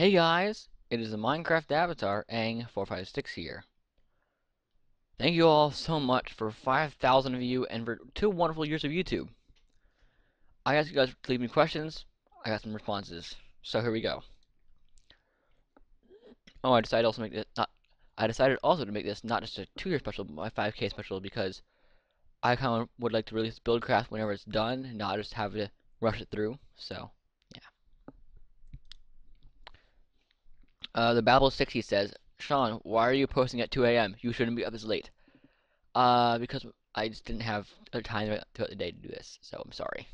Hey guys, it is the Minecraft Avatar Aang456 here. Thank you all so much for 5,000 of you and for 2 wonderful years of YouTube. I asked you guys to leave me questions, I got some responses. So here we go. Oh, I decided also to make this not just a 2-year special, but my 5K special because I kind of would like to release Buildcraft whenever it's done, not just have to rush it through. So, yeah. The Babble60 says, Sean, why are you posting at 2 a.m.? You shouldn't be up this late. Because I just didn't have the time throughout the day to do this, so I'm sorry.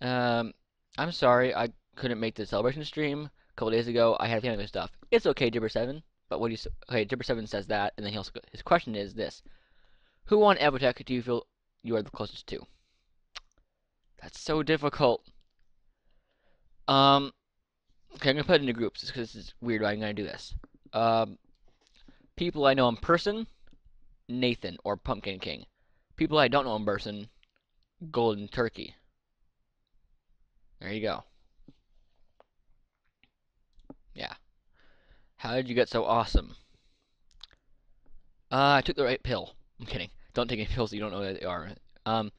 Um, I'm sorry I couldn't make the celebration stream a couple days ago. I had family stuff. It's okay, Jibber7. But what do you? Okay, Jibber7 says that, and then his question is this: Who on Evotech do you feel you are the closest to? That's so difficult. Okay, I'm gonna put it into groups just because this is weird. I'm gonna do this. Um, People I know in person, Nathan or Pumpkin King. People I don't know in person, Golden Turkey. There you go. Yeah. How did you get so awesome? I took the right pill. I'm kidding. Don't take any pills you don't know what they are. Um,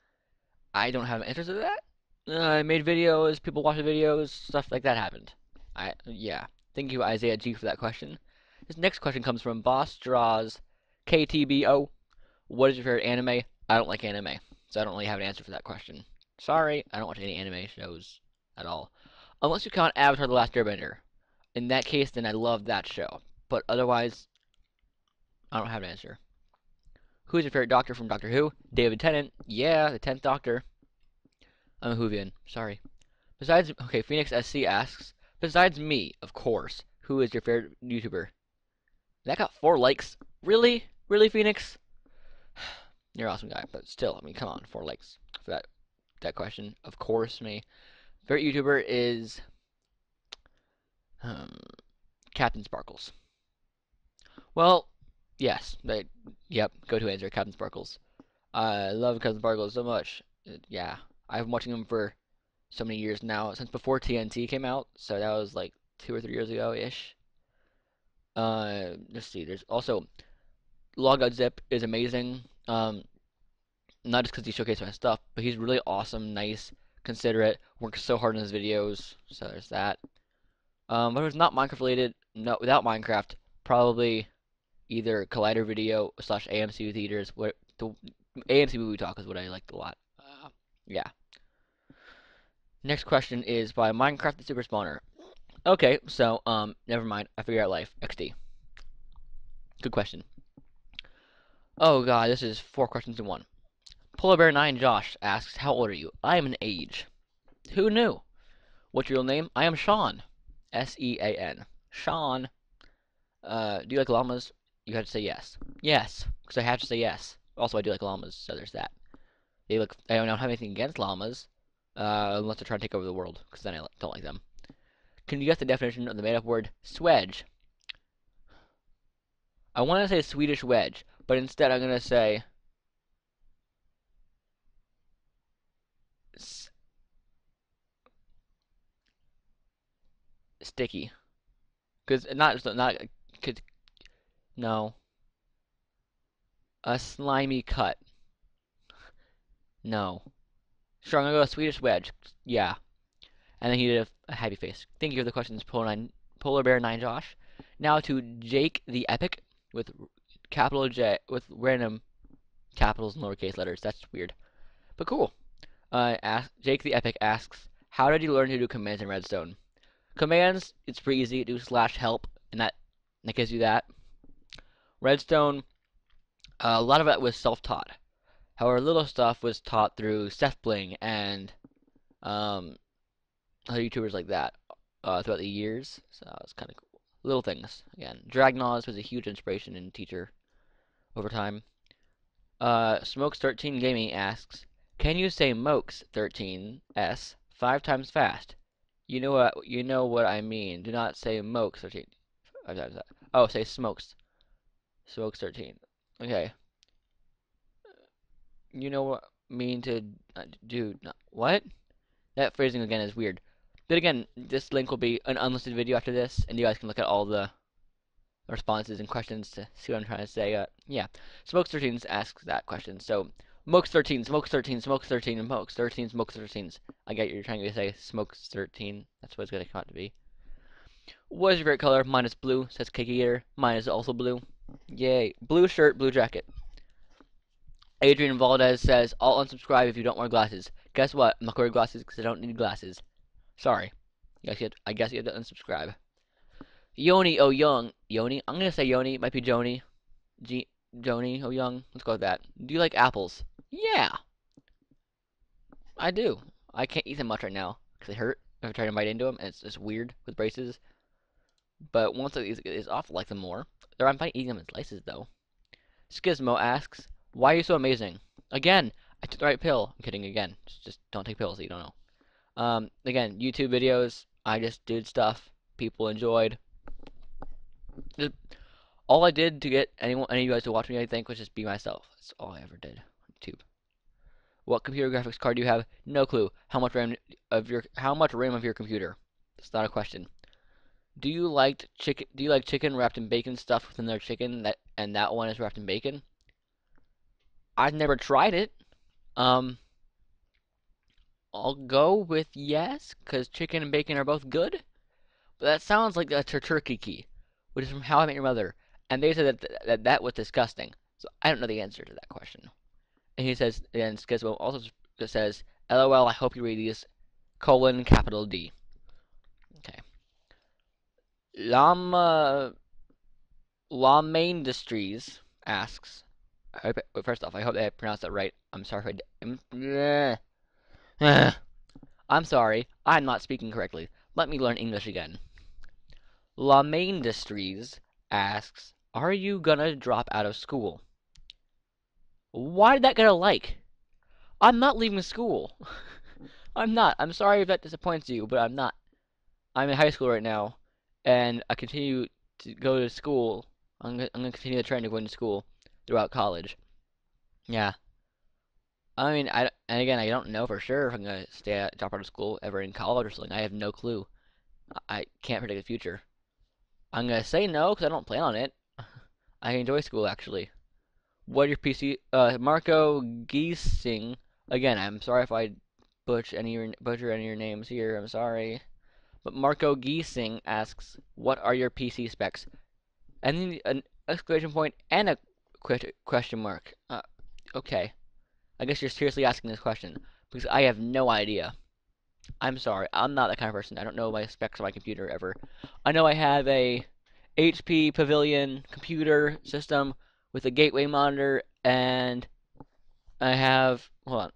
I don't have answers to that. I made videos, people watched the videos, stuff like that happened. Yeah. Thank you, Isaiah G, for that question. This next question comes from Boss Draws KTBO. What is your favorite anime? I don't like anime, so I don't really have an answer for that question. Sorry, I don't watch any anime shows at all. Unless you count Avatar The Last Airbender. In that case, then I love that show. But otherwise, I don't have an answer. Who's your favorite Doctor from Doctor Who? David Tennant. Yeah, the 10th Doctor. I'm a Whovian. Sorry. Okay, Phoenix SC asks, besides me, of course, who is your favorite YouTuber? That got 4 likes. Really? Really, Phoenix? You're an awesome guy, but still, I mean, come on, 4 likes for that question. Of course, me. Favorite YouTuber is um, Captain Sparkles. Well, yes, yep, go-to answer, Captain Sparkles. I love Captain Sparkles so much. Yeah, I've been watching him for so many years now, since before TNT came out, so that was like 2 or 3 years ago-ish. Let's see, there's also Logotzip is amazing. Not just because he showcased my stuff, but he's really awesome, nice, considerate, works so hard in his videos, so there's that. But if it's not Minecraft related, no, without Minecraft, probably either Collider Video slash AMC Theaters. What the AMC Movie Talk is what I liked a lot. Yeah. Next question is by Minecraft the Super Spawner. Okay, so never mind. I figured out life. XD. Good question. Oh god, this is 4 questions in one. Polar Bear 9 Josh asks, how old are you? I am an age. Who knew? What's your real name? I am Sean. Sean. Sean. Do you like llamas? You have to say yes. Yes, because I have to say yes. Also, I do like llamas, so there's that. I don't have anything against llamas, unless they're trying to take over the world, because then I don't like them. Can you guess the definition of the made-up word swedge? I want to say Swedish wedge, but instead I'm going to say sticky. Because cause, no. A slimy cut. No. Sure, I'm going to go with Swedish wedge. Yeah. And then he did a happy face. Thank you for the questions, Polar Bear 9 Josh. Now to Jake the Epic with capital J with random capitals and lowercase letters. That's weird, but cool. Jake the Epic asks, how did you learn to do commands in Redstone? Commands, it's pretty easy. Do /help, and that gives you that. Redstone, a lot of it was self-taught. However, little stuff was taught through SethBling and other YouTubers like that throughout the years. So it's kind of cool. Little things. Again, Dragnaws was a huge inspiration and teacher over time. Smokes13 Gaming asks, can you say Mokes13s 5 times fast? You know what I mean. Do not say Mokes13 5 times fast. Oh, say Smokes. Smokes13. Okay. You know what I mean to do. No, what? That phrasing again is weird. But again, this link will be an unlisted video after this, and you guys can look at all the responses and questions to see what I'm trying to say. Yeah, Smokes13 asks that question. So, Smokes13, Smokes13, Smokes13, Smokes13, Smokes13. I get you're trying to say Smokes13. That's what it's going to come out to be. What is your favorite color? Mine is blue, says Cake Eater. Mine is also blue. Yay. Blue shirt, blue jacket. Adrian Valdez says, I'll unsubscribe if you don't wear glasses. Guess what? I'm not going to wear glasses because I don't need glasses. Sorry. I guess you have to unsubscribe. Yoni Oh Young. Yoni? I'm going to say Yoni. It might be Joni. Joni Oh Young. Let's go with that. Do you like apples? Yeah. I do. I can't eat them much right now because they hurt if I try to bite into them, and it's just weird with braces. But once it's off, I like them more. I'm fine eating them in slices, though. Skizmo asks, why are you so amazing? Again, I took the right pill. I'm kidding again. Just don't take pills that you don't know. Again, YouTube videos, I just did stuff people enjoyed. Just, all I did to get any of you guys to watch me, I think, was just be myself. That's all I ever did on YouTube. What computer graphics card do you have? No clue. How much RAM of your computer? It's not a question. Do you like chicken wrapped in bacon stuffed within their chicken and that one is wrapped in bacon? I've never tried it. I'll go with yes, because chicken and bacon are both good. But that sounds like a turkey key, which is from How I Met Your Mother. And they said that was disgusting. So I don't know the answer to that question. And he says, and Skizmo also says, LOL, I hope you read these, capital D. Okay. Lama Industries asks, first off, I hope I pronounced that right. I'm sorry if I'm sorry, I'm not speaking correctly. Let me learn English again. Lama Industries asks, are you gonna drop out of school? Why did that get a like? I'm not leaving school. I'm not. I'm sorry if that disappoints you, but I'm not. I'm in high school right now, and I continue to go to school. I'm gonna continue the trend of going to school throughout college. Yeah. I mean, and again, I don't know for sure if I'm gonna drop out of school ever in college or something. I have no clue. I can't predict the future. I'm gonna say no because I don't plan on it. I enjoy school actually. What are your PC? Marco Giesing. Again, I'm sorry if I butcher any of your names here. I'm sorry. But Marco Giesing asks, what are your PC specs? And then an exclamation point and a question mark. Okay. I guess you're seriously asking this question because I have no idea. I'm sorry. I'm not that kind of person. I don't know my specs on my computer ever. I know I have a HP Pavilion computer system with a gateway monitor, and I have, hold on,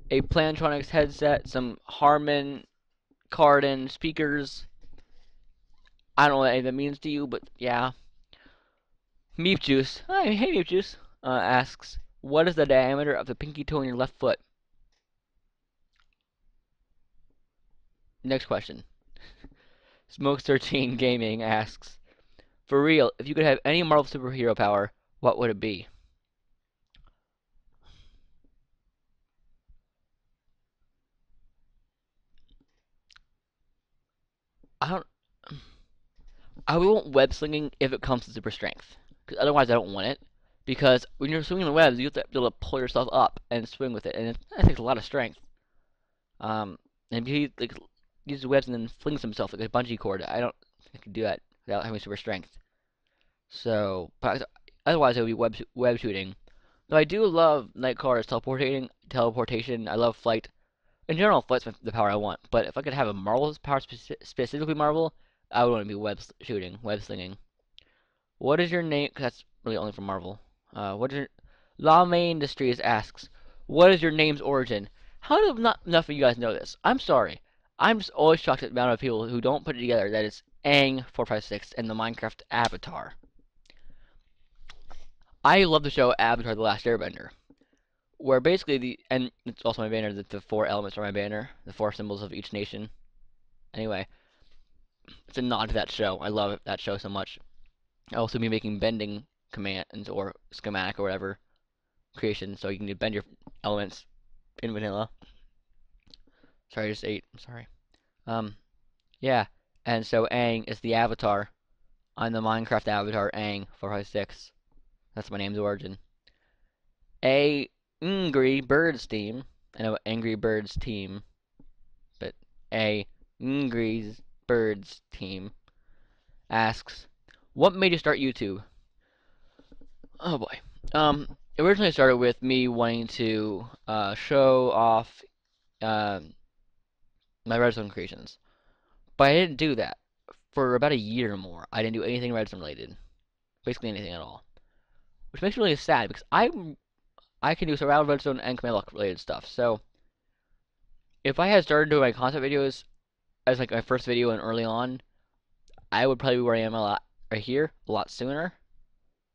a Plantronics headset, some Harman Kardon speakers. I don't know what any of that means to you, but yeah. Meep Juice, hi, hey Meep Juice, asks, what is the diameter of the pinky toe in your left foot? Next question. Smokes13 Gaming asks, for real, if you could have any Marvel superhero power, what would it be? I don't. I would want web slinging if it comes to super strength, because otherwise I don't want it. Because when you're swinging the webs, you have to be able to pull yourself up and swing with it, and that takes a lot of strength. And if he like uses the webs and then flings himself like a bungee cord, I don't think I could do that without having super strength. So, but otherwise it would be web shooting. Though I do love Nightcrawler's teleportation. I love flight. In general, flight's the power I want. But if I could have a Marvel's power, specifically Marvel, I would want to be web shooting, web slinging. What is your name? 'Cause that's really only from Marvel. What is your... Lame Industries asks, what is your name's origin? How do not enough of you guys know this? I'm sorry. I'm just always shocked at the amount of people who don't put it together that it's Aang456 and the Minecraft Avatar. I love the show Avatar: The Last Airbender, where basically and it's also my banner, the four elements are my banner, the four symbols of each nation. Anyway, it's a nod to that show. I love that show so much. I'll also be making bending commands or schematic or whatever creation, so you can bend your elements in vanilla. Sorry, I just ate. I'm sorry. Um, yeah. And so Aang is the avatar. I'm the Minecraft avatar, Aang 456. That's my name's origin. A Angry Birds team. I know Angry Birds team, but a Angry Birds team asks, "What made you start YouTube?" Oh boy. It originally started with me wanting to show off um my redstone creations, but I didn't do that for about a year or more. I didn't do anything redstone related, basically anything at all, which makes me really sad because I can do survival redstone and command block related stuff. So if I had started doing my concept videos as like my first video and early on, I would probably be where I am a lot right here a lot sooner.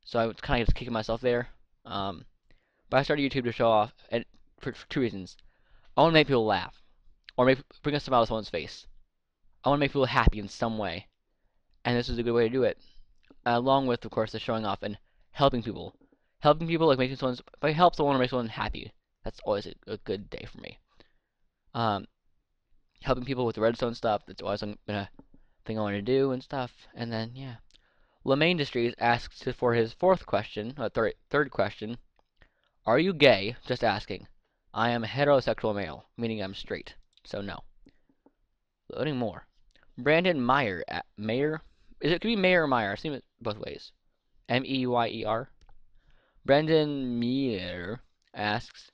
So I was kind of just kicking myself there. Um, but I started YouTube to show off, and for two reasons. I want to make people laugh, or bring a smile to someone's face. I want to make people happy in some way, and this is a good way to do it. Along with, of course, the showing off and helping people. Helping people, like making someone, if I help someone or make someone happy, that's always a good day for me. Um, Helping people with the redstone stuff, that's always been a thing I want to do and stuff. And then, yeah. Lemaine Industries asks for his fourth question, third question. Are you gay? Just asking. I am a heterosexual male, meaning I'm straight. So no. Loading more. Brandon Meyer. Mayer? It could be Mayer or Meyer. I've seen it both ways. Meyer. Brandon Meyer asks,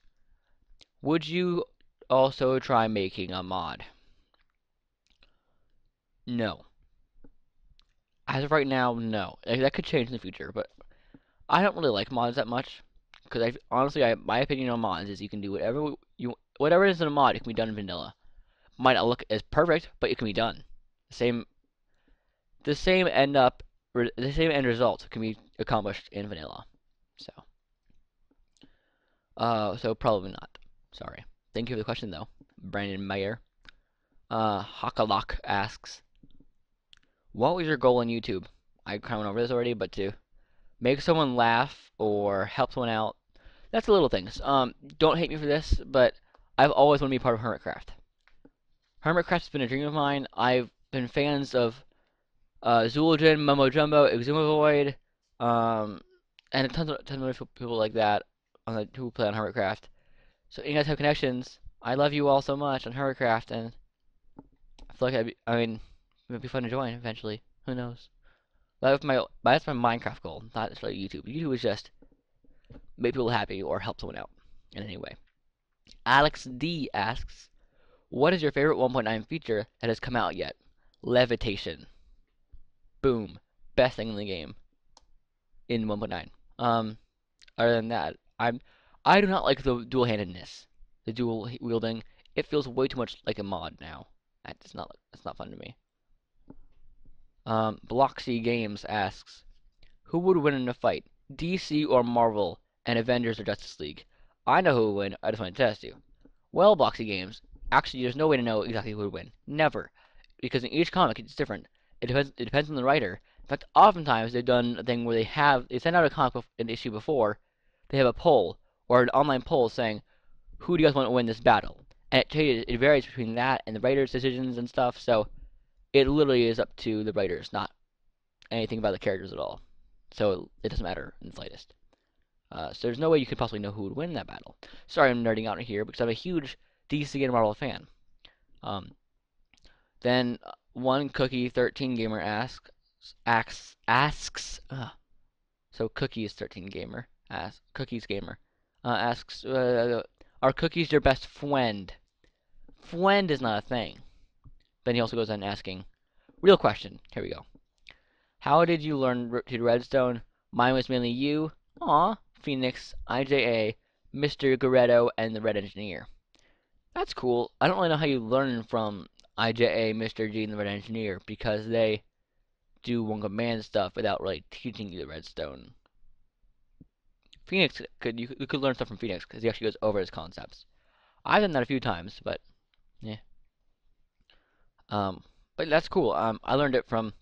would you also try making a mod? No. As of right now, no. That could change in the future, but I don't really like mods that much. Because honestly, my opinion on mods is you can do whatever is in a mod, it can be done in vanilla. Might not look as perfect, but it can be done. The same, the same end up, the same end result can be accomplished in vanilla. So probably not. Sorry. Thank you for the question though, Brandon Mayer. Hakalak asks, what was your goal on YouTube? I kind of went over this already, but to make someone laugh or help someone out. That's the little things. Don't hate me for this, but I've always wanted to be part of Hermitcraft. Hermitcraft's been a dream of mine. I've been fans of Zoologen, Momo Jumbo, Exumavoid, and tons of other people like that who play on Hermitcraft. So you guys have connections. I love you all so much on Hermitcraft, and I feel like it'd be fun to join eventually. Who knows? That's my Minecraft goal, not necessarily YouTube. YouTube is just make people happy or help someone out in any way. Alex D asks, what is your favorite 1.9 feature that has come out yet? Levitation. Boom. Best thing in the game. In 1.9. Other than that, I do not like the dual-handedness. The dual wielding. It feels way too much like a mod now. That's not fun to me. Bloxy Games asks, who would win in a fight? DC or Marvel and Avengers or Justice League? I know who would win, I just want to test you. Well, Bloxy Games, actually there's no way to know exactly who would win. Never. Because in each comic it's different. It depends on the writer. In fact, oftentimes they've done a thing where they send out a comic an issue before, they have a poll, or an online poll saying, who do you guys want to win this battle? And it varies between that and the writer's decisions and stuff, so it literally is up to the writers, not anything about the characters at all. So it doesn't matter in the slightest. So there's no way you could possibly know who would win that battle. Sorry I'm nerding out here because I'm a huge DC and Marvel fan. Then one Cookie 13 Gamer asks so Cookies 13 Gamer asks Cookies Gamer asks are cookies your best friend? Friend is not a thing. Then he also goes on asking, real question. Here we go. How did you learn to do redstone? Mine was mainly you, Phoenix, IJA, Mr. Goretto, and the Red Engineer. That's cool. I don't really know how you learn from IJA, Mr. G, and the Red Engineer because they do one command stuff without really teaching you the redstone. Phoenix you could learn stuff from Phoenix because he actually goes over his concepts. I've done that a few times, but yeah. But that's cool. I learned it from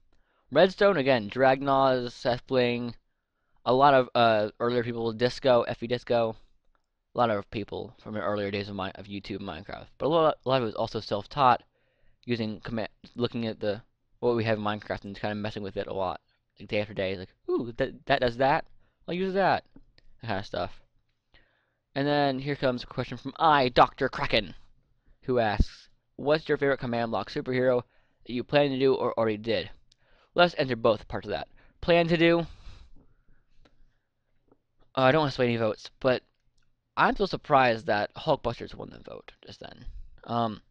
Redstone again. Dragnaws, Seth Bling, a lot of earlier people, Disco, Effie Disco. a lot of people from the earlier days of YouTube and Minecraft. But a lot of it was also self-taught, using command, looking at the what we have in Minecraft and kind of messing with it a lot, like day after day. Like, ooh, that does that. I'll use that kind of stuff. And then here comes a question from Dr. Kraken, who asks, "What's your favorite command block superhero that you plan to do or already did?" Let's enter both parts of that. Plan to do. I don't want to sway any votes, but I'm so surprised that Hulkbusters won the vote just then. Um,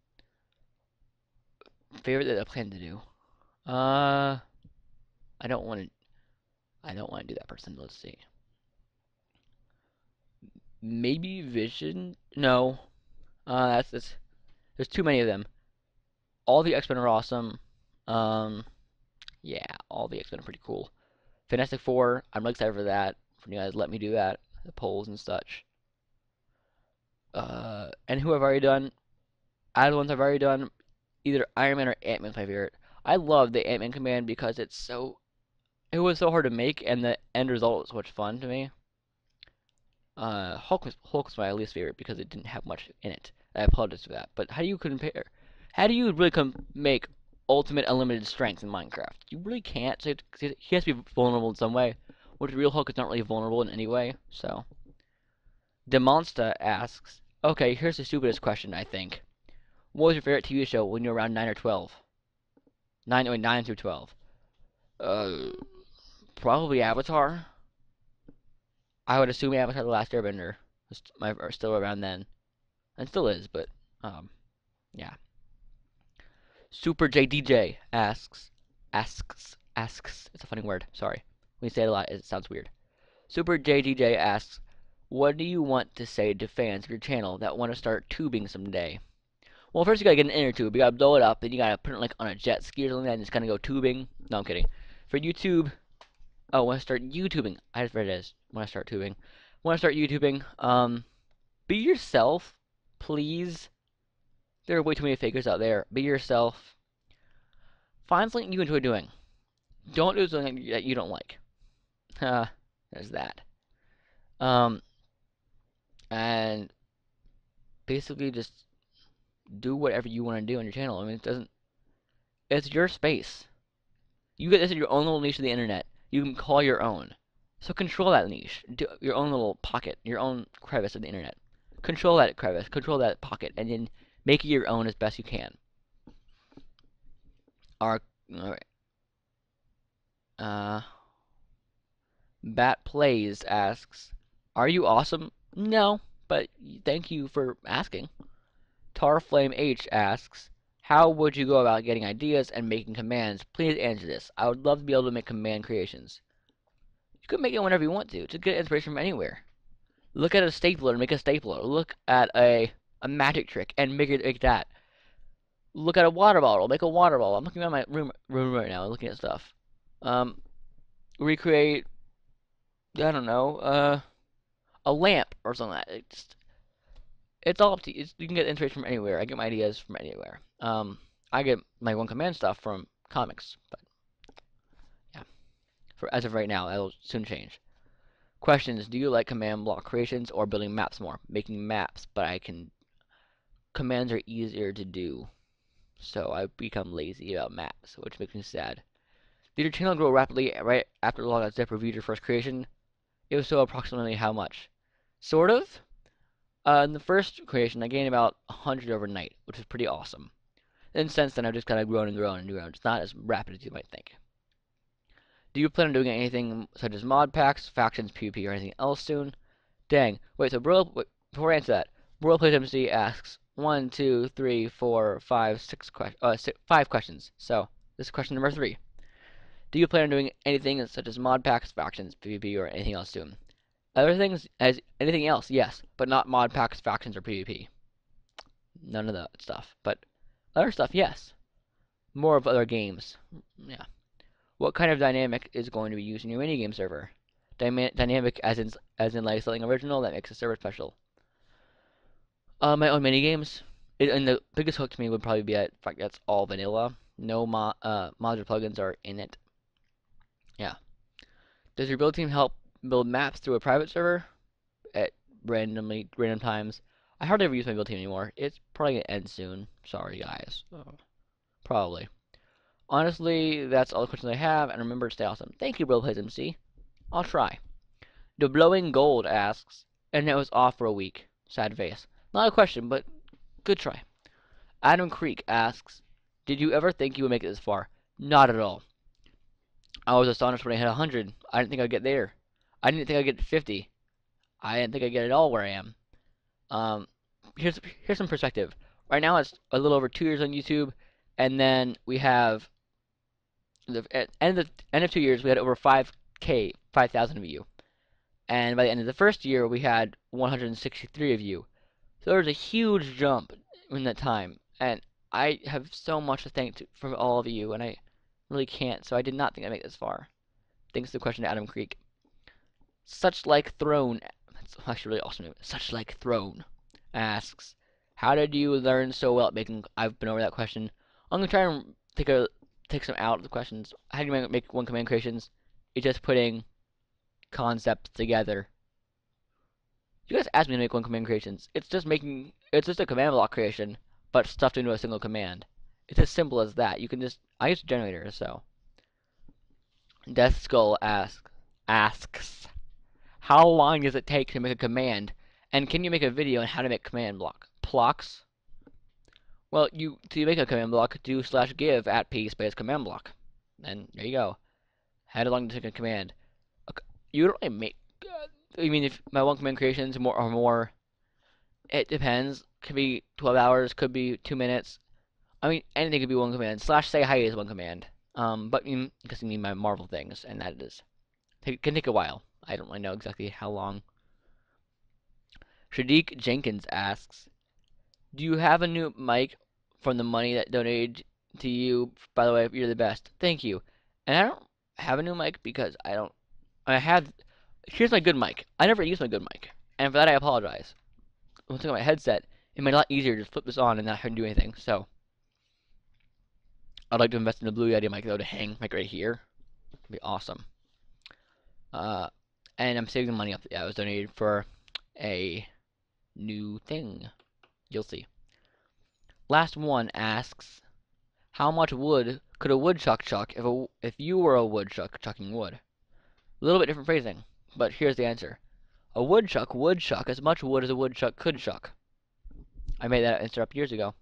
Favorite that I plan to do. I don't want to. I don't want to do that person. Let's see. Maybe Vision. No. That's. There's too many of them. All the X-Men are awesome. Um, yeah, all the X-Men are pretty cool. Fantastic Four. I'm really excited for that. For you guys, to let me do that. The polls and such. And who I've already done. Out of the ones I've already done, either Iron Man or Ant-Man's my favorite. I love the Ant-Man command because it was so hard to make, and the end result was so much fun to me. Hulk was my least favorite because it didn't have much in it. I apologize for that. But how do you compare? How do you really make ultimate unlimited strength in Minecraft? You really can't. So he has to be vulnerable in some way, which real Hulk is not really vulnerable in any way. So, Demonsta asks, okay, here's the stupidest question I think. What was your favorite TV show when you were around 9 or 12? 9 through 12. Uh, Probably Avatar. I would assume Avatar: The Last Airbender was still around then, and still is. But yeah. Super JDJ asks. It's a funny word. Sorry. When you say it a lot, it sounds weird. Super JDJ asks, what do you want to say to fans of your channel that want to start tubing someday? Well, first you gotta get an inner tube. You gotta blow it up, then you gotta put it like on a jet ski or something, and just kind of go tubing. No, I'm kidding. For YouTube, oh, when I start YouTubing, I just read it as when I start tubing. When I start YouTubing, be yourself, please. There are way too many fakers out there. Be yourself. Find something you enjoy doing. Don't do something that you don't like. There's that. And basically just do whatever you want to do on your channel. I mean, it's your space. You get this in your own little niche of the internet. You can call your own. So control that niche. Do your own little pocket, your own crevice of the internet. Control that crevice, control that pocket, and then make it your own as best you can. Alright. Bat Plays asks, are you awesome? No, but thank you for asking. Tarflame H asks, how would you go about getting ideas and making commands? Please answer this. I would love to be able to make command creations. You can make it whenever you want to. To get inspiration from anywhere. Look at a stapler and make a stapler. Look at a magic trick and make that. Look at a water bottle. Make a water bottle. I'm looking at my room right now, looking at stuff. Recreate, I don't know, a lamp or something like that. It's all up to you. You can get inspiration from anywhere. I get my ideas from anywhere. I get my one command stuff from comics, but yeah. As of right now, that'll soon change. Questions: do you like command block creations or building maps more? Making maps, but commands are easier to do, so I've become lazy about maps, which makes me sad. Did your channel grow rapidly right after Logout reviewed your first creation? If so, approximately how much? Sort of. In the first creation, I gained about 100 overnight, which is pretty awesome. And since then, I've just kind of grown and grown and grown. It's not as rapid as you might think. Do you plan on doing anything such as mod packs, factions, PvP, or anything else soon? Dang. Wait, so before I answer that, Plays MC asks 1, 2, 3, 4, 5, 5 questions. So, this is question number 3. Do you plan on doing anything such as mod packs, factions, PvP, or anything else soon? Other things, as anything else, yes, but not mod packs, factions, or PvP. None of that stuff. But other stuff, yes. More of other games. Yeah. What kind of dynamic is going to be used in your minigame server? Dynamic as in like something original that makes a server special. My own minigames. And the biggest hook to me would probably be the fact that's all vanilla. No mods or plugins are in it. Yeah. Does your build team help build maps through a private server? random times. I hardly ever use my build team anymore. It's probably gonna end soon. Sorry, guys. Probably. Honestly, that's all the questions I have, and remember to stay awesome. Thank you, Roleplays MC. I'll try. The Blowing Gold asks, and it was off for a week. Sad face. Not a question, but good try. Adam Creek asks, did you ever think you would make it this far? Not at all. I was astonished when I hit 100. I didn't think I'd get there. I didn't think I'd get to 50. I didn't think I'd get it all where I am. Here's some perspective. Right now it's a little over 2 years on YouTube, and then we have at end of 2 years we had over 5,000 of you, and by the end of the first year we had 163 of you. So there was a huge jump in that time, and I have so much to thank from all of you, and I really can't. So I did not think I'd make it this far. Thanks to the question to Adam Creek. Such Like Throne, that's actually really awesome name. Such Like Throne asks, how did you learn so well at making? I've been over that question. I'm gonna try and take some out of the questions. How do you make one command creations? It's just putting concepts together. You guys asked me to make one command creations. It's just a command block creation, but stuffed into a single command. It's as simple as that. You can just, I use a generator, so. Death Skull asks, how long does it take to make a command? And can you make a video on how to make command blocks? Well, to make a command block, do /give at p space command block. And there you go. How long to take a command? You don't really make. I mean, if my one command creations or more, it depends. Could be 12 hours. Could be 2 minutes. I mean, anything could be one command. /say hi is one command. But because you need my Marvel things, and that can take a while. I don't really know exactly how long. Shadiq Jenkins asks, do you have a new mic from the money that donated to you? By the way, you're the best. Thank you. And I don't have a new mic because here's my good mic. I never use my good mic. And for that I apologize. When I took my headset, it made it a lot easier to just flip this on and not have to do anything. So I'd like to invest in the Blue Yeti mic though to hang like right here. It'd be awesome. And I'm saving the money up. Yeah, it was donated for a new thing. You'll see. Last one asks, how much wood could a woodchuck chuck if you were a woodchuck chucking wood? A little bit different phrasing, but here's the answer. A woodchuck would chuck as much wood as a woodchuck could chuck. I made that answer up years ago.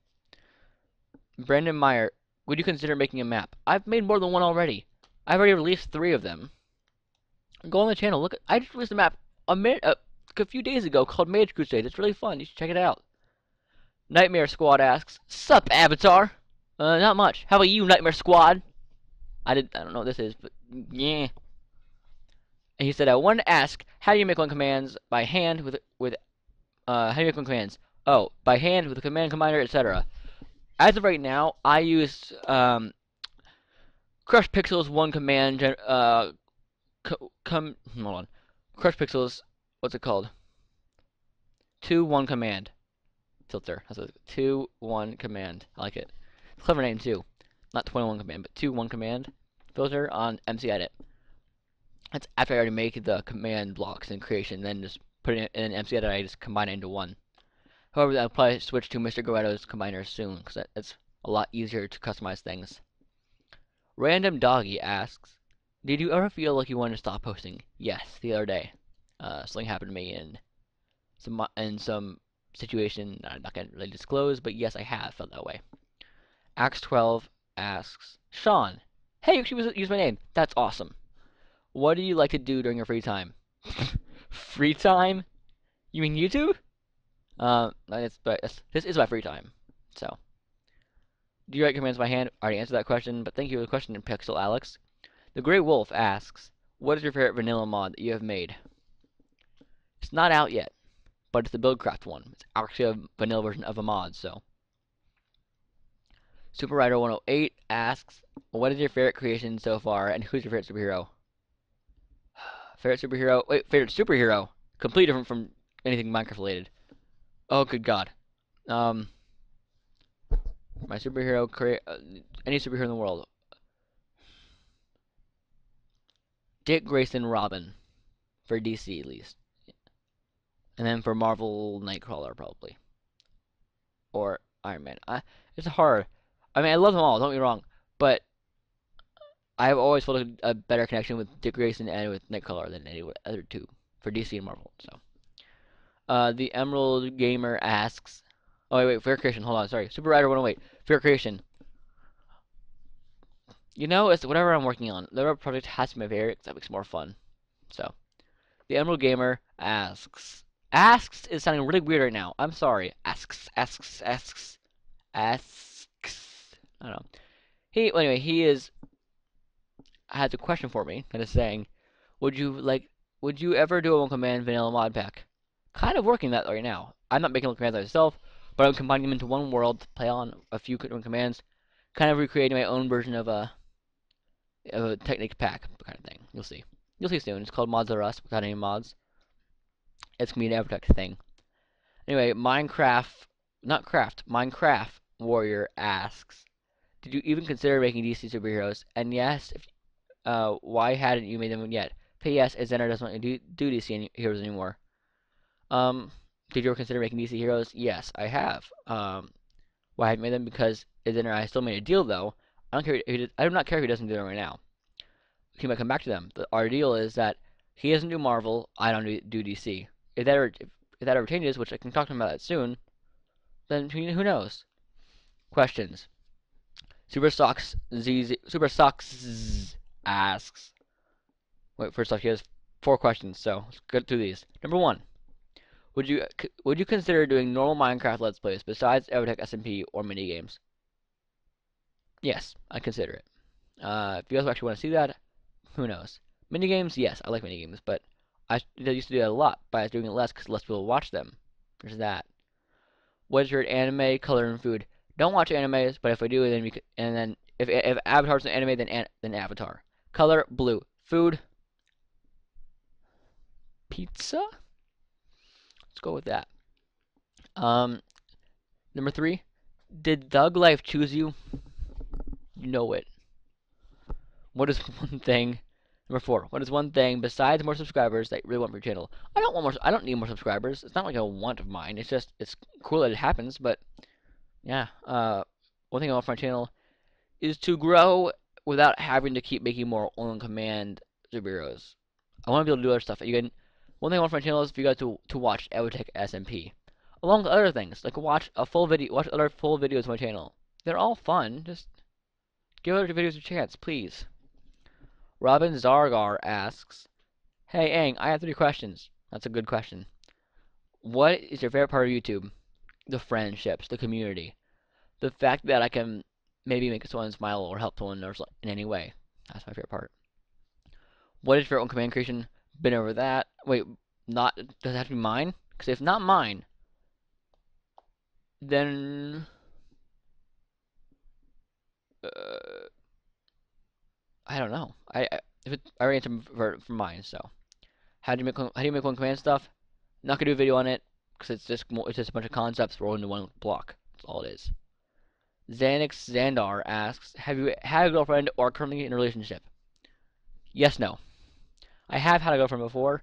Brandon Meyer, would you consider making a map? I've made more than one already. I've already released 3 of them. Go on the channel. Look, I just released a map a few days ago called Mage Crusade. It's really fun. You should check it out. Nightmare Squad asks, sup, Avatar? Not much. How about you, Nightmare Squad? I don't know what this is, but yeah. And he said, I wanted to ask, how do you make one commands by hand how do you make one commands? Oh, by hand with a command combiner, etc. As of right now, I use Crush Pixels one command. Hold on. Crush Pixels. What's it called? 2-1 command filter. That's a 2-1 command. I like it. Clever name too. Not 21 command, but 2-1 command filter on MC Edit. That's after I already make the command blocks in creation, then just put it in MC Edit. I just combine it into one. However, I'll probably switch to Mr. Goretto's combiner soon, because it's a lot easier to customize things. Random Doggy asks, did you ever feel like you wanted to stop posting? Yes, the other day. Something happened to me in some situation I'm not going to really disclose, but yes, I have felt that way. Axe12 asks, Sean, hey, you actually use my name. That's awesome. What do you like to do during your free time? Free time? You mean YouTube? This is my free time. So, do you write commands by hand? I already answered that question, but thank you for the question, Pixel Alex. The Grey Wolf asks, what is your favorite vanilla mod that you have made? It's not out yet, but it's the Buildcraft one. It's actually a vanilla version of a mod, so. Super Rider 108 asks, what is your favorite creation so far, and who's your favorite superhero? Favorite superhero. Completely different from anything Minecraft related. Oh, good God. My superhero, any superhero in the world. Dick Grayson Robin. For DC, at least. And then for Marvel, Nightcrawler probably, or Iron Man. It's hard. I mean, I love them all. Don't get me wrong, but I've always felt a better connection with Dick Grayson and with Nightcrawler than any other two for DC and Marvel. So, the Emerald Gamer asks, oh wait, Fair Creation. Hold on, sorry. Super Rider 108. Fair Creation. You know, it's whatever I'm working on. The project has to be my favorite because that makes it more fun. So, the Emerald Gamer asks. Asks is sounding really weird right now. I'm sorry. Asks. I don't know. Anyway, he has a question for me that is saying, would you ever do a one command vanilla mod pack? Kind of working that right now. I'm not making one commands myself, but I'm combining them into one world to play on a few commands, kind of recreating my own version of a Technic pack kind of thing. You'll see. You'll see soon. It's called Mods Are Us without any mods. It's gonna be an Evertech thing. Anyway, Minecraft Warrior asks, did you even consider making DC superheroes? And yes, why hadn't you made them yet? P.S. Xehanort doesn't want to do DC heroes anymore. Did you ever consider making DC heroes? Yes, I have. Why I haven't made them? Because Xehanort, I still made a deal though. I do not care if he doesn't do them right now. He might come back to them. Our deal is that he doesn't do Marvel, I don't do DC. If that ever changes, which I can talk to him about that soon, then who knows? Questions. Super Socks asks. Wait, first off, he has 4 questions, so let's go through these. Number 1. Would you consider doing normal Minecraft Let's Plays besides Evertech SMP or mini games? Yes, I consider it. If you guys actually want to see that, who knows? Mini games, yes, I like mini games, but I used to do that a lot, but I was doing it less because less people watch them. There's that. What is your anime, color, and food? Don't watch animes, but if I do, then if Avatar's an anime, then Avatar. Color, blue. Food, pizza. Let's go with that. Number 3. Did Thug Life choose you? You know it. What is one thing? Number 4. What is one thing besides more subscribers that you really want for your channel? I don't want more. I don't need more subscribers. It's not like a want of mine. It's just it's cool that it happens. But yeah. One thing I want for my channel is to grow without having to keep making more on-command superheroes. I want to be able to do other stuff. Again, one thing I want for my channel is for you guys to watch Evertech SMP, along with other things like watch other full videos on my channel. They're all fun. Just give other videos a chance, please. Robin Zargar asks, hey Aang, I have 3 questions. That's a good question. What is your favorite part of YouTube? The friendships, the community, the fact that I can maybe make someone smile or help someone in any way. That's my favorite part. What is your own command creation? Been over that. Wait, does it have to be mine? Because if not mine, then I don't know. I already answered for mine. So how do you make one command stuff? Not gonna do a video on it because it's just a bunch of concepts rolled into one block. That's all it is. Xanix Xandar asks, have you had a girlfriend or currently in a relationship? Yes, no. I have had a girlfriend before.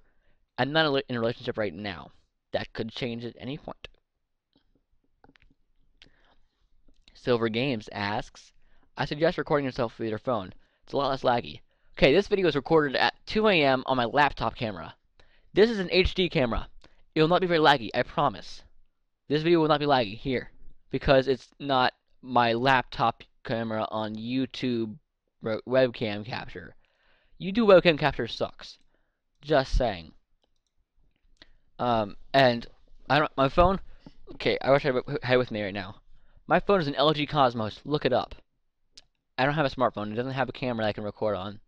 I'm not in a relationship right now. That could change at any point. Silver Games asks, I suggest recording yourself with your phone. It's a lot less laggy. Okay, this video is recorded at 2 a.m. on my laptop camera. This is an HD camera. It will not be very laggy, I promise. This video will not be laggy here because it's not my laptop camera on YouTube webcam capture. YouTube webcam capture sucks. Just saying. And my phone. Okay, I wish I had it with me right now. My phone is an LG Cosmos. Look it up. I don't have a smartphone. It doesn't have a camera that I can record on.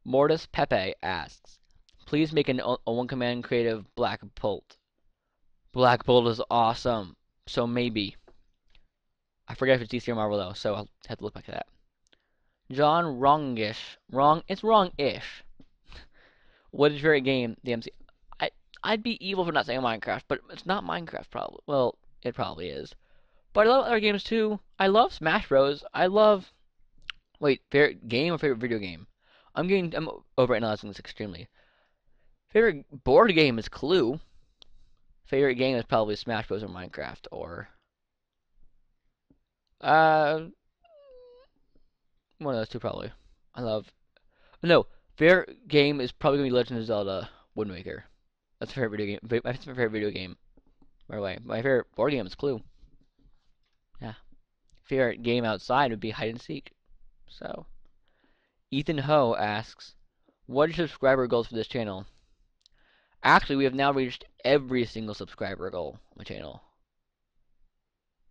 Mortis Pepe asks, please make a one-command creative Black Bolt. Black Bolt is awesome. So maybe. I forget if it's DC or Marvel though, so I'll have to look back at that. John Wrongish. It's wrong-ish. What is your favorite game? The MC. I'd be evil for not saying Minecraft, but it's not Minecraft probably. Well, it probably is. But I love other games too. I love Smash Bros. I love. Wait, favorite game or favorite video game? I'm overanalyzing this extremely. Favorite board game is Clue. Favorite game is probably Smash Bros. Or Minecraft, or uh, one of those two probably. I love. No, favorite game is probably gonna be Legend of Zelda Wind Waker. That's my favorite video game. That's my favorite video game. By the way, my favorite board game is Clue. Yeah. Favorite game outside would be hide and seek. So, Ethan Ho asks, what are subscriber goals for this channel? Actually, we have now reached every single subscriber goal on my channel.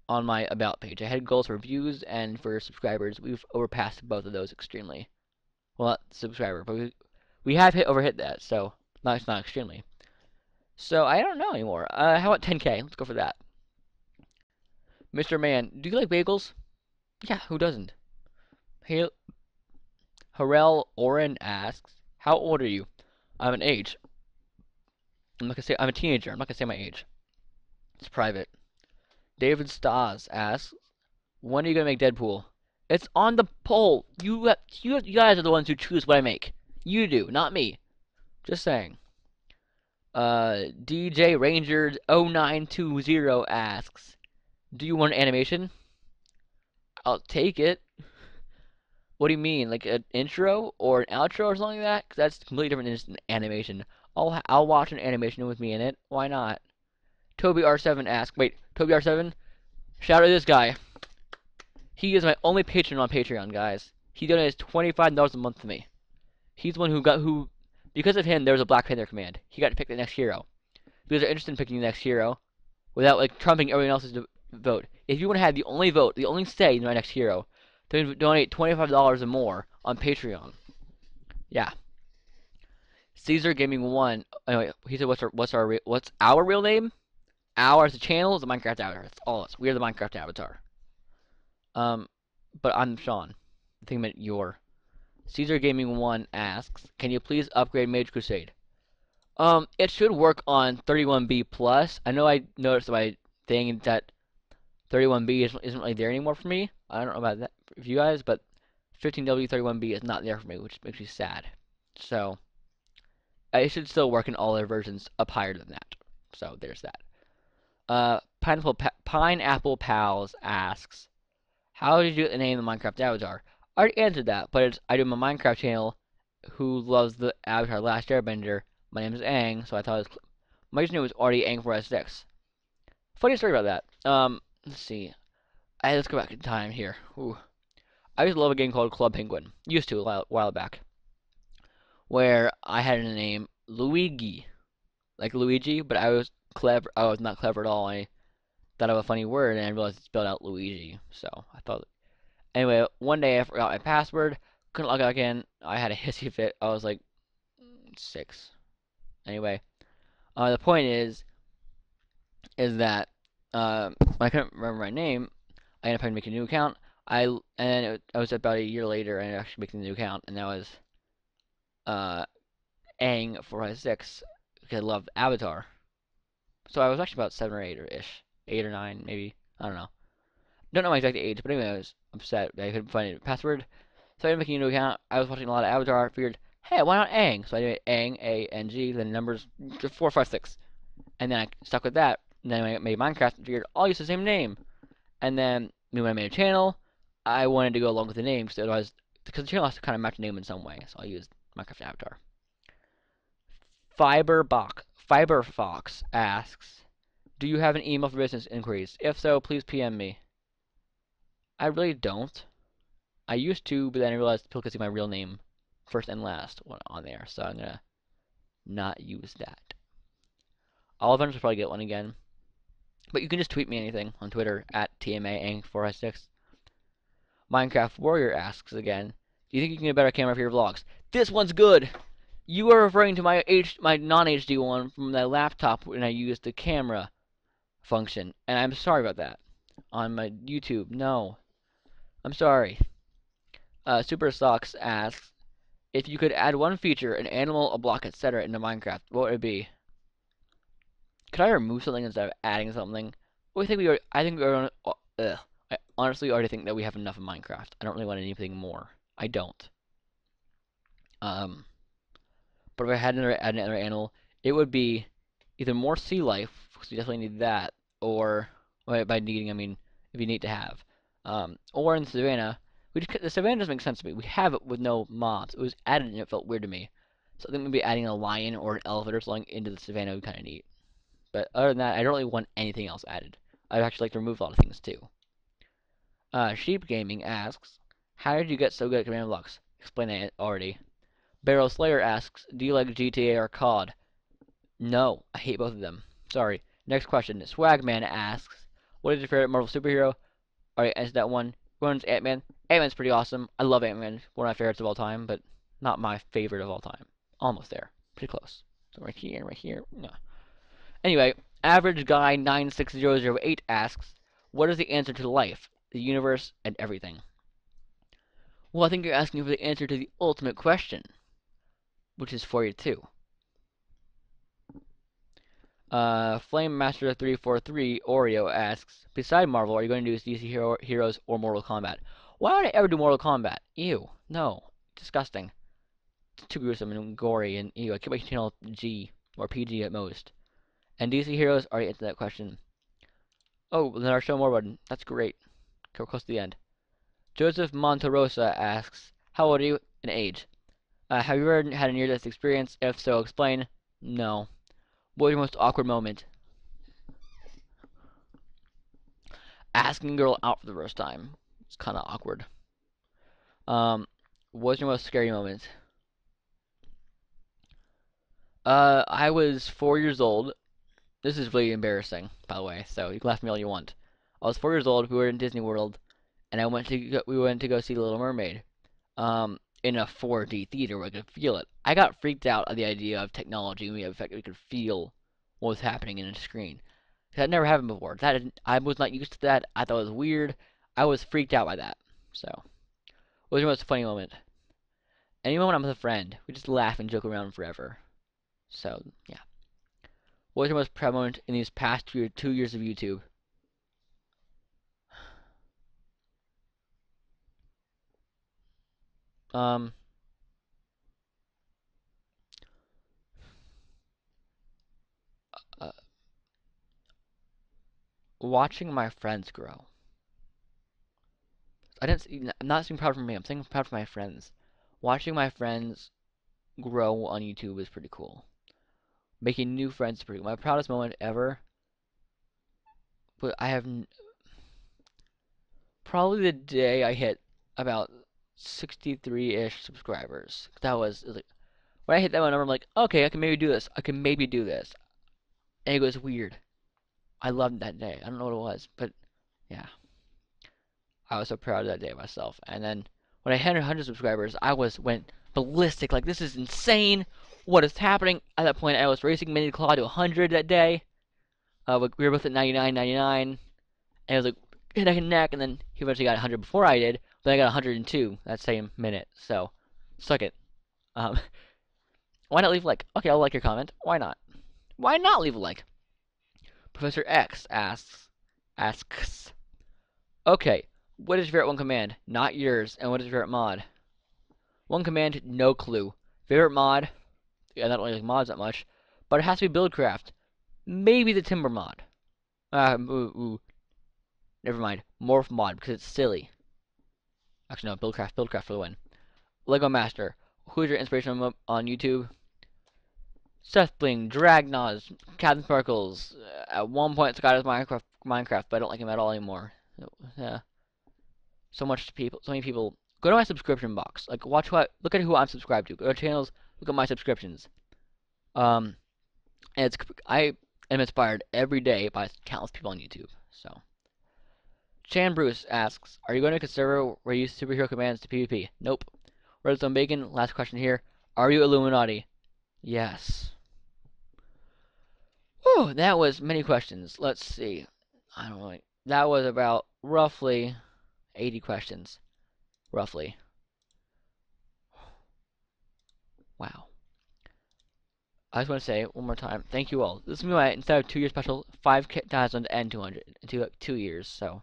On my About page, I had goals for views and for subscribers. We've overpassed both of those extremely. Well, not subscriber, but we have overhit that, so not extremely. So I don't know anymore. How about 10K? Let's go for that. Mr. Man, do you like bagels? Yeah, who doesn't? Hey, Harel Oren asks, how old are you? I'm an age. I'm not gonna say I'm a teenager. I'm not gonna say my age. It's private. David Stas asks, when are you gonna make Deadpool? It's on the poll. You guys are the ones who choose what I make. You do, not me. Just saying. DJ Ranger 0920 asks, do you want an animation? I'll take it. What do you mean, like an intro or an outro or something like that? 'Cause that's completely different than just an animation. I'll watch an animation with me in it. Why not? Toby R7 asks, wait, Toby R7, shout out to this guy. He is my only patron on Patreon, guys. He donates $25 a month to me. He's the one who because of him, there was a Black Panther command. He got to pick the next hero. Because they're interested in picking the next hero without like trumping everyone else's vote. If you want to have the only vote, the only say in my next hero, then donate $25 or more on Patreon. Yeah. Caesar Gaming 1. Anyway, he said, what's our real name? Our as a channel is the Minecraft avatar. That's all us. We are the Minecraft avatar. But I'm Sean. I think I meant your. Caesar Gaming 1 asks, can you please upgrade Mage Crusade? It should work on 31B plus. I know I noticed my thing that 31B isn't really there anymore for me. I don't know about that for you guys, but 15W 31B is not there for me, which makes me sad. So it should still work in all their versions up higher than that. So there's that. Pineapple Pals asks, how did you name the Minecraft avatar? I already answered that, but I do my Minecraft channel who loves the Avatar Last Airbender. My name is Aang, so I thought my username was already Aang4S6. Funny story about that. Let's see. Let's go back in time here. Ooh. I used to love a game called Club Penguin. Used to a while back. Where I had a name Luigi. Like Luigi, but I was clever. I was not clever at all. I thought of a funny word and I realized it spelled out Luigi. So I thought. Anyway, one day I forgot my password. Couldn't log out again. I had a hissy fit. I was like 6. Anyway, the point is that I couldn't remember my name. I ended up having to make a new account. I was about a year later and actually making the new account, and that was Aang456 because I loved Avatar. So I was actually about 7 or 8 or ish, 8 or 9 maybe. I don't know. Don't know my exact age, but anyway, I was upset that I couldn't find a password. So I ended up making a new account. I was watching a lot of Avatar. Figured, hey, why not Aang? So I did Aang, A-N-G, then numbers 4, 5, 6. And then I stuck with that. And then I made Minecraft and figured I'll use the same name. And then when I made a channel, I wanted to go along with the name, so otherwise, because the channel has to kind of match the name in some way, so I used Minecraft Avatar. Fiberfox asks, do you have an email for business inquiries? If so, please PM me. I really don't. I used to, but then I realized people could see my real name first and last on there, so I'm gonna not use that. I'll eventually probably get one again. But you can just tweet me anything on Twitter at TMAANG456. Minecraft Warrior asks again, do you think you can get a better camera for your vlogs? This one's good! You are referring to my non-HD one from the laptop when I used the camera function. And I'm sorry about that. On my YouTube, no. I'm sorry. Super Socks asks, if you could add one feature, an animal, a block, etc. into Minecraft, what would it be? Could I remove something instead of adding something? Well, I honestly already think that we have enough of Minecraft. I don't really want anything more. I don't. But if I had add another animal, it would be either more sea life, because you definitely need that. Or, by needing, I mean, if you need to have. Or in Savannah, the Savannah doesn't make sense to me. We have it with no mobs. It was added and it felt weird to me. So I think maybe adding a lion or an elephant or something into the Savannah would be kind of neat. But other than that, I don't really want anything else added. I'd actually like to remove a lot of things too. Sheep Gaming asks, how did you get so good at Command Blocks? Explain it already. Barrel Slayer asks, do you like GTA or COD? No, I hate both of them. Sorry. Next question. Swagman asks, what is your favorite Marvel superhero? Alright, answered that one. One's Ant-Man. Ant-Man's pretty awesome. I love Ant-Man. One of my favorites of all time, but not my favorite of all time. Almost there. Pretty close. So right here. No. Anyway, Average Guy 96008 asks, what is the answer to life, the universe, and everything? Well, I think you're asking for the answer to the ultimate question, which is for you too. Flame Master 343 Oreo asks, beside Marvel, are you going to do DC Heroes or Mortal Kombat? Why would I ever do Mortal Kombat? Ew, no, disgusting. It's too gruesome and gory, and ew. I keep my channel G or PG at most. And DC Heroes already answered that question. Oh, then our show more button. That's great. Okay, we're close to the end. Joseph Monterosa asks, how old are you in age? Have you ever had a near-death experience? If so, explain. No. What was your most awkward moment? Asking a girl out for the first time. It's kind of awkward. What was your most scary moment? I was 4 years old. This is really embarrassing, by the way, so you can laugh at me all you want. I was 4 years old. We were in Disney World, and we went to go see The Little Mermaid. In a 4D theater where I could feel it. I got freaked out at the idea of technology and the fact that we could feel what was happening in a screen. That never happened before. I was not used to that. I thought it was weird. I was freaked out by that. So, what was your most funny moment? Any moment I'm with a friend. We just laugh and joke around forever. So, yeah. What was your most proud moment in these past 2 years of YouTube? Uh, Watching my friends grow. I'm not saying proud for me. I'm saying proud for my friends. Watching my friends grow on YouTube is pretty cool. Making new friends is pretty cool. My proudest moment ever, but I have probably the day I hit about 63-ish subscribers. That was like when I hit that number, I'm like, okay, I can maybe do this. I can maybe do this. And it goes weird. I loved that day. I don't know what it was, but yeah, I was so proud of that day of myself. And then when I hit 100 subscribers, went ballistic. Like, this is insane. What is happening? At that point, I was racing Mini Claw to 100 that day. We were both at 99, 99. And it was like neck and neck. And then he eventually got 100 before I did. Then I got 102 that same minute. So, suck it. Um, why not leave a like? Okay, I'll like your comment. Why not? Why not leave a like? Professor X asks, okay, what is your favorite one command? Not yours. And what is your favorite mod? One command, no clue. Favorite mod? Yeah, I don't really like mods that much, but it has to be Buildcraft. Maybe the Timber mod. Never mind. Morph mod because it's silly. Actually, no, Buildcraft for the win. Lego Master. Who's your inspiration on YouTube? Seth Bling, Dragnoz, Captain Sparkles. At one point, Scott is Minecraft, but I don't like him at all anymore. Yeah. So many people. Go to my subscription box. Like, look at who I'm subscribed to. Go to channels, look at my subscriptions. And I am inspired every day by countless people on YouTube. So, Chan Bruce asks, are you going to consider where you use superhero commands to PvP? Nope. Redstone Bacon, last question here. Are you Illuminati? Yes. Whew, that was many questions. Let's see. I don't know. That was about roughly 80 questions. Roughly. Wow. I just want to say one more time, thank you all. This is my, instead of 2 year special, 5,000 and 200 in 2 years. So,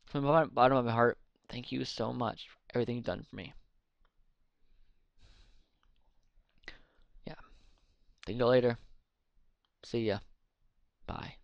from the bottom of my heart, thank you so much for everything you've done for me. Yeah. Think you later. See ya. Bye.